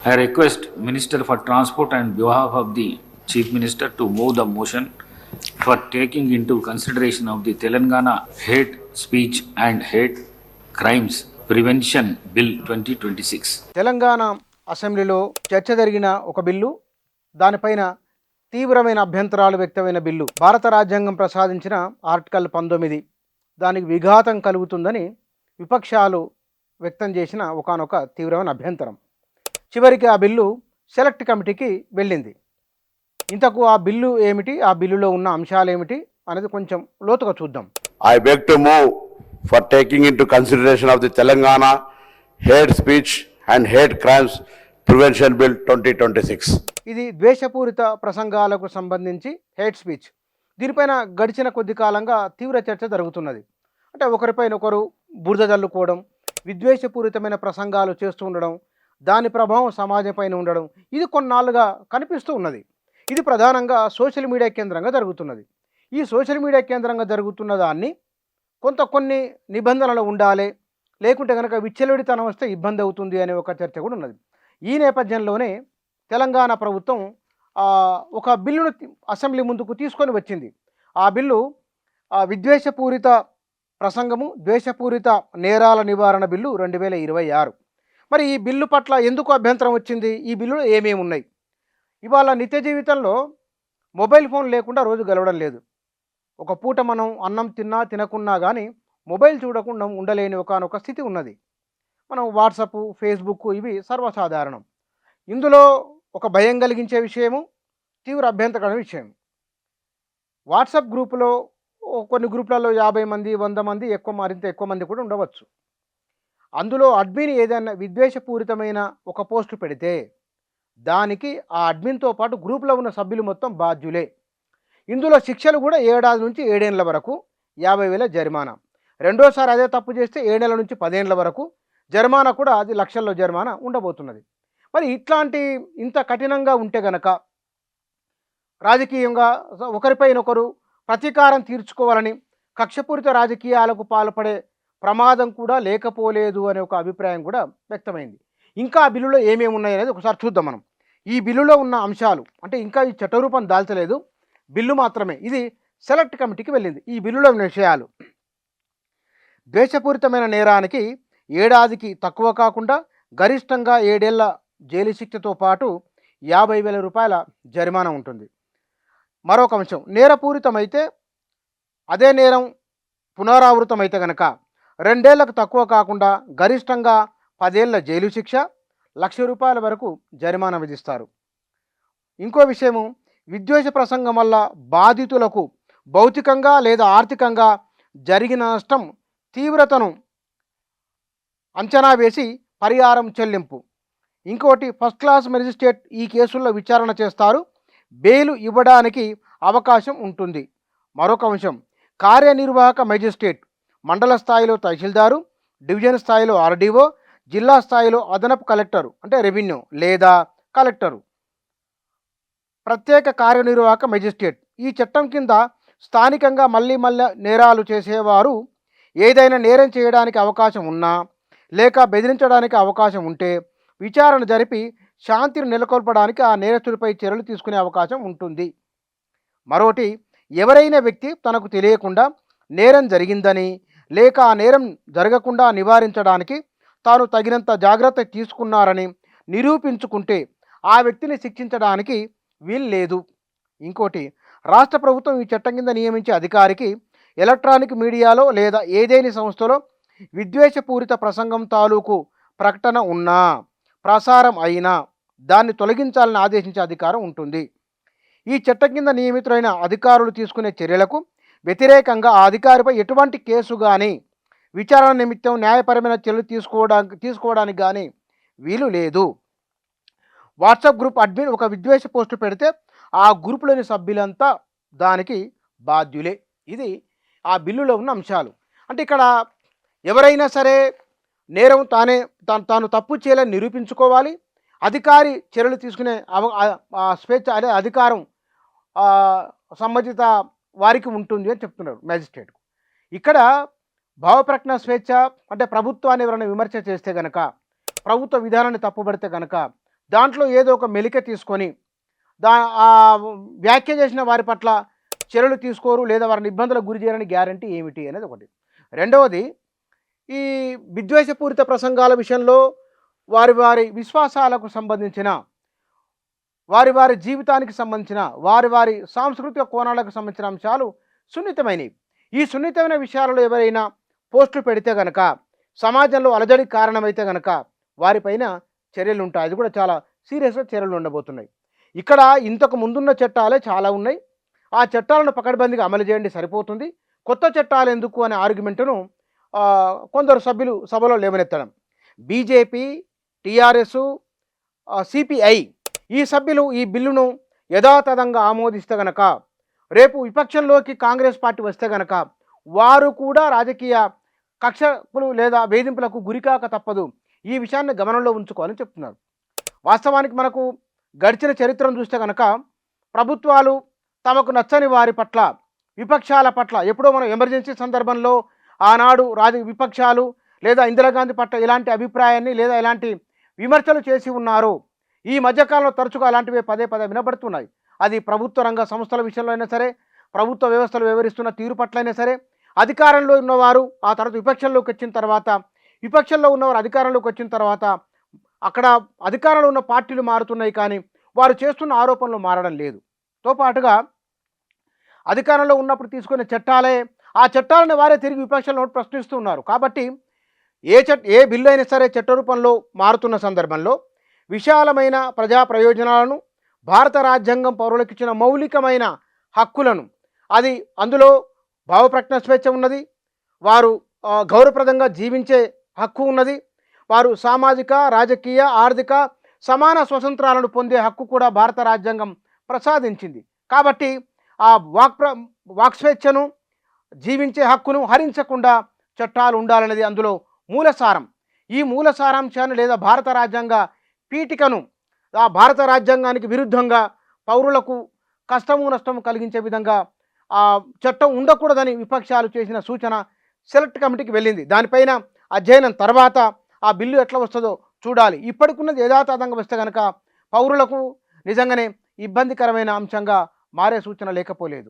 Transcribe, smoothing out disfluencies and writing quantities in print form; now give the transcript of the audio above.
I request Minister for Transport and behalf of the Chief Minister to move the motion for taking into consideration of the Telangana Hate Speech and Hate Crimes Prevention Bill 2026. Telangana అసెంబ్లీలో చర్చ జరిగిన ఒక bill, దానిపైన తీవ్రమైన అభ్యంతరాలు వ్యక్తమైన bill. భారత రాజ్యాంగం ప్రసాదించిన ఆర్టికల్ 19 దానికి విఘాతం కలుగుతుందని విపక్షాలు వ్యక్తం చేసిన ఒకానొక తీవ్రమైన అభ్యంతరం. చివరికి ఆ బిల్లు సెలెక్ట్ కమిటీకి వెళ్ళింది. ఇంతకు ఆ బిల్లు ఏమిటి, ఆ బిల్లులో ఉన్న అంశాలు ఏమిటి అనేది కొంచెం లోతుగా చూద్దాం. I beg to move for taking into consideration of the Telangana Hate Speech and Hate Crimes Prevention Bill 2026. ఇది ద్వేషపూరిత ప్రసంగాలకు సంబంధించి హేట్ స్పీచ్. దీనిపైన గడిచిన కొద్ది కాలంగా తీవ్ర చర్చ జరుగుతున్నది. అంటే ఒకరిపైన ఒకరు బురద జల్లుకోవడం, విద్వేషపూరితమైన ప్రసంగాలు చేస్తూ ఉండడం, దాని ప్రభావం సమాజం పైన ఉండడం, ఇది కొన్నాళ్ళుగా కనిపిస్తూ ఉన్నది. ఇది ప్రధానంగా సోషల్ మీడియా కేంద్రంగా జరుగుతున్నది. ఈ సోషల్ మీడియా కేంద్రంగా జరుగుతున్న దాన్ని కొన్ని నిబంధనలు ఉండాలి, లేకుంటే కనుక విచ్చలవిడితనం వస్తే ఇబ్బంది అవుతుంది అనే ఒక చర్చ కూడా ఉన్నది. ఈ నేపథ్యంలోనే తెలంగాణ ప్రభుత్వం ఒక బిల్లును అసెంబ్లీ ముందుకు తీసుకొని వచ్చింది. ఆ బిల్లు విద్వేషపూరిత ప్రసంగము, ద్వేషపూరిత నేరాల నివారణ బిల్లు 2026. మరి ఈ బిల్లు పట్ల ఎందుకు అభ్యంతరం వచ్చింది? ఈ బిల్లులో ఏమేమి ఉన్నాయి? ఇవాళ నిత్య జీవితంలో మొబైల్ ఫోన్ లేకుండా రోజు గెలవడం లేదు. ఒక పూట మనం అన్నం తిన్నా తినకున్నా కానీ మొబైల్ చూడకుండా ఉండలేని ఒకానొక స్థితి ఉన్నది. మనం వాట్సప్, ఫేస్బుక్ ఇవి సర్వసాధారణం. ఇందులో ఒక భయం కలిగించే విషయము, తీవ్ర అభ్యంతరకరమైన విషయం. వాట్సాప్ గ్రూపులో కొన్ని గ్రూపులలో 50 మంది, 100 మంది, మరింత ఎక్కువ మంది కూడా ఉండవచ్చు. అందులో అడ్మిన్ ఏదైనా విద్వేషపూరితమైన ఒక పోస్టు పెడితే దానికి ఆ అడ్మిన్తో పాటు గ్రూప్లో ఉన్న సభ్యులు మొత్తం బాధ్యులే. ఇందులో శిక్షలు కూడా 7 నుంచి 7 ఏళ్ల వరకు 50,000 జరిమానా. రెండోసారి అదే తప్పు చేస్తే 7 ఏళ్ల నుంచి 10 ఏళ్ల వరకు జరిమానా, కూడా అది లక్షల్లో జరిమానా ఉండబోతున్నది. మరి ఇంత కఠినంగా ఉంటే గనక రాజకీయంగా ఒకరిపైనొకరు ప్రతీకారం తీర్చుకోవాలని కక్షపూరిత రాజకీయాలకు పాల్పడే ప్రమాదం కూడా లేకపోలేదు అనే ఒక అభిప్రాయం కూడా వ్యక్తమైంది. ఇంకా ఆ బిల్లులో ఏమేమి ఉన్నాయనేది ఒకసారి చూద్దాం మనం. ఈ బిల్లులో ఉన్న అంశాలు అంటే ఇంకా ఈ చట్టరూపం దాల్చలేదు, బిల్లు మాత్రమే. ఇది సెలెక్ట్ కమిటీకి వెళ్ళింది. ఈ బిల్లులో ఉన్న విషయాలు: ద్వేషపూరితమైన నేరానికి ఏడాదికి తక్కువ కాకుండా గరిష్టంగా 7 ఏళ్ల జైలు శిక్షతో పాటు 50,000 రూపాయల జరిమానా ఉంటుంది. మరొక అంశం, నేరపూరితమైతే అదే నేరం పునరావృతమైతే కనుక 2 ఏళ్లకు తక్కువ కాకుండా గరిష్టంగా 10 ఏళ్ల జైలు శిక్ష, ₹1,00,000 వరకు జరిమానా విధిస్తారు. ఇంకో విషయము, విద్వేష ప్రసంగం వల్ల బాధితులకు భౌతికంగా లేదా ఆర్థికంగా జరిగిన నష్టం తీవ్రతను అంచనా వేసి పరిహారం చెల్లింపు. ఇంకోటి, ఫస్ట్ క్లాస్ మెజిస్ట్రేట్ ఈ కేసుల్లో విచారణ చేస్తారు, బెయిల్ ఇవ్వడానికి అవకాశం ఉంటుంది. మరొక అంశం, కార్యనిర్వాహక మెజిస్ట్రేట్ మండల స్థాయిలో తహసీల్దారు, డివిజన్ స్థాయిలో ఆర్డీఓ, జిల్లా స్థాయిలో అదనపు కలెక్టరు అంటే రెవెన్యూ లేదా కలెక్టరు, ప్రత్యేక కార్యనిర్వాహక మెజిస్ట్రేట్. ఈ చట్టం కింద స్థానికంగా మళ్ళీ నేరాలు చేసేవారు ఏదైనా నేరం చేయడానికి అవకాశం ఉన్నా లేక బెదిరించడానికి అవకాశం ఉంటే విచారణ జరిపి శాంతిని నెలకొల్పడానికి ఆ నేరస్తుడిపై చర్యలు తీసుకునే అవకాశం ఉంటుంది. మరోటి, ఎవరైనా వ్యక్తి తనకు తెలియకుండా నేరం జరిగిందని లేక ఆ నేరం జరగకుండా నివారించడానికి తాను తగినంత జాగ్రత్త తీసుకున్నారని నిరూపించుకుంటే ఆ వ్యక్తిని శిక్షించడానికి వీలు లేదు. ఇంకోటి, రాష్ట్ర ప్రభుత్వం ఈ చట్టం కింద నియమించే అధికారికి ఎలక్ట్రానిక్ మీడియాలో లేదా ఏదేని సంస్థలో విద్వేషపూరిత ప్రసంగం తాలూకు ప్రకటన ఉన్నా ప్రసారం అయినా దాన్ని తొలగించాలని ఆదేశించే అధికారం ఉంటుంది. ఈ చట్టం కింద నియమితులైన అధికారులు తీసుకునే చర్యలకు వ్యతిరేకంగా ఆ అధికారిపై ఎటువంటి కేసు కానీ విచారణ నిమిత్తం న్యాయపరమైన చర్యలు తీసుకోవడానికి కానీ వీలు లేదు. వాట్సాప్ గ్రూప్ అడ్మిన్ ఒక విద్వేష పోస్టు పెడితే ఆ గ్రూపులోని సభ్యులంతా దానికి బాధ్యులే. ఇది ఆ బిల్లులో ఉన్న అంశాలు. అంటే ఇక్కడ ఎవరైనా సరే నేరం తాను తప్పు చేయాలని నిరూపించుకోవాలి, అధికారి చర్యలు తీసుకునే స్వేచ్ఛ అనే అధికారం సంబంధిత వారికి ఉంటుంది అని చెప్తున్నారు మ్యాజిస్ట్రేట్. ఇక్కడ భావప్రకటన స్వేచ్ఛ అంటే ప్రభుత్వాన్ని ఎవరైనా విమర్శ చేస్తే కనుక, ప్రభుత్వ విధానాన్ని తప్పుపడితే కనుక దాంట్లో ఏదో ఒక మెలిక తీసుకొని ఆ వ్యాఖ్య చేసిన వారి పట్ల చర్యలు తీసుకోరు లేదా వారిని ఇబ్బందులకు గురి చేయరని గ్యారంటీ ఏమిటి అనేది ఒకటి. రెండవది, ఈ విద్వేషపూరిత ప్రసంగాల విషయంలో వారి వారి విశ్వాసాలకు సంబంధించిన, వారి వారి జీవితానికి సంబంధించిన, వారి వారి సాంస్కృతిక కోణాలకు సంబంధించిన అంశాలు సున్నితమైనవి. ఈ సున్నితమైన విషయాలలో ఎవరైనా పోస్టులు పెడితే గనక, సమాజంలో అలజడికి కారణమైతే గనక వారిపైన చర్యలు ఉంటాయి. అది కూడా చాలా సీరియస్గా చర్యలు ఉండబోతున్నాయి. ఇక్కడ ఇంతకు ముందున్న చట్టాలే చాలా ఉన్నాయి. ఆ చట్టాలను పకడ్బందీగా అమలు చేయండి సరిపోతుంది. కొత్త చట్టాలు ఎందుకు అనే ఆర్గ్యుమెంటును కొందరు సభ్యులు సభలో లేవనెత్తడం. బీజేపీ, టీఆర్ఎస్, సిపిఐ ఈ సభ్యులు ఈ బిల్లును యథాతథంగా ఆమోదిస్తే గనక, రేపు విపక్షంలోకి కాంగ్రెస్ పార్టీ వస్తే గనక వారు కూడా రాజకీయ కక్షలు లేదా వేధింపులకు గురికాక తప్పదు. ఈ విషయాన్ని గమనంలో ఉంచుకోవాలని చెప్తున్నారు. వాస్తవానికి మనకు గడిచిన చరిత్రను చూస్తే కనుక ప్రభుత్వాలు తమకు నచ్చని వారి పట్ల, విపక్షాల పట్ల, ఎప్పుడో మనం ఎమర్జెన్సీ సందర్భంలో ఆనాడు విపక్షాలు లేదా ఇందిరాగాంధీ పట్ల ఇలాంటి అభిప్రాయాన్ని లేదా ఇలాంటి విమర్శలు చేసి ఉన్నారు. ఈ మధ్యకాలంలో తరచుగా అలాంటివి పదే పదే వినబడుతున్నాయి. అది ప్రభుత్వ రంగ సంస్థల విషయంలో అయినా సరే, ప్రభుత్వ వ్యవస్థలు వ్యవహరిస్తున్న తీరు పట్లైనా సరే, అధికారంలో ఉన్నవారు ఆ తర్వాత విపక్షంలోకి వచ్చిన తర్వాత, విపక్షంలో ఉన్నవారు అధికారంలోకి వచ్చిన తర్వాత అక్కడ అధికారంలో ఉన్న పార్టీలు మారుతున్నాయి కానీ వారు చేస్తున్న ఆరోపణలు మారడం లేదు. తో పాటుగా అధికారంలో ఉన్నప్పుడు తీసుకునే చట్టాలే, ఆ చట్టాలను వారే తిరిగి విపక్షంలో ప్రశ్నిస్తూ ఉన్నారు. కాబట్టి ఏ బిల్లు అయినా సరే చట్ట రూపంలో మారుతున్న సందర్భంలో విశాలమైన ప్రజా ప్రయోజనాలను, భారత రాజ్యాంగం పౌరులకు ఇచ్చిన మౌలికమైన హక్కులను, అది అందులో భావప్రకటన స్వేచ్ఛ ఉన్నది, వారు గౌరవప్రదంగా జీవించే హక్కు ఉన్నది, వారు సామాజిక, రాజకీయ, ఆర్థిక సమాన స్వతంత్రాలను పొందే హక్కు కూడా భారత రాజ్యాంగం ప్రసాదించింది. కాబట్టి ఆ వాక్ స్వేచ్ఛను, జీవించే హక్కును హరించకుండా చట్టాలు ఉండాలనేది అందులో మూలసారం. ఈ మూల సారాంశాన్ని లేదా భారత రాజ్యాంగ పీఠికను ఆ భారత రాజ్యాంగానికి విరుద్ధంగా పౌరులకు కష్టము నష్టము కలిగించే విధంగా ఆ చట్టం ఉండకూడదని విపక్షాలు చేసిన సూచన సెలెక్ట్ కమిటీకి వెళ్ళింది. దానిపైన అధ్యయనం తర్వాత ఆ బిల్లు ఎట్లా వస్తుందో చూడాలి. ఇప్పటికున్నది యథాతథంగా వస్తే కనుక పౌరులకు నిజంగానే ఇబ్బందికరమైన అంశంగా మారే సూచన లేకపోలేదు.